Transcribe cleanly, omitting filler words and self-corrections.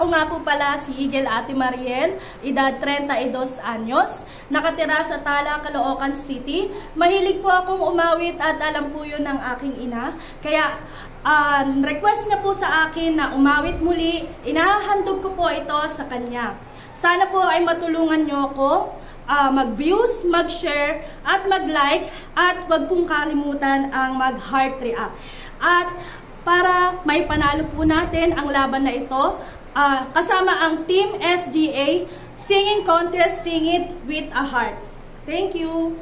Ako nga po pala si Igel Ate Mariel, edad 32 anyos, nakatira sa Tala, Caloocan City. Mahilig po akong umawit at alam po yun ng aking ina. Kaya request niya po sa akin na umawit muli, inahandog ko po ito sa kanya. Sana po ay matulungan niyo ako mag-views, mag-share, at mag-like, at wag pong kalimutan ang mag-heart react. At para may panalo po natin ang laban na ito, kasama ang Team SGA Singing Contest, Sing It with a Heart. Thank you!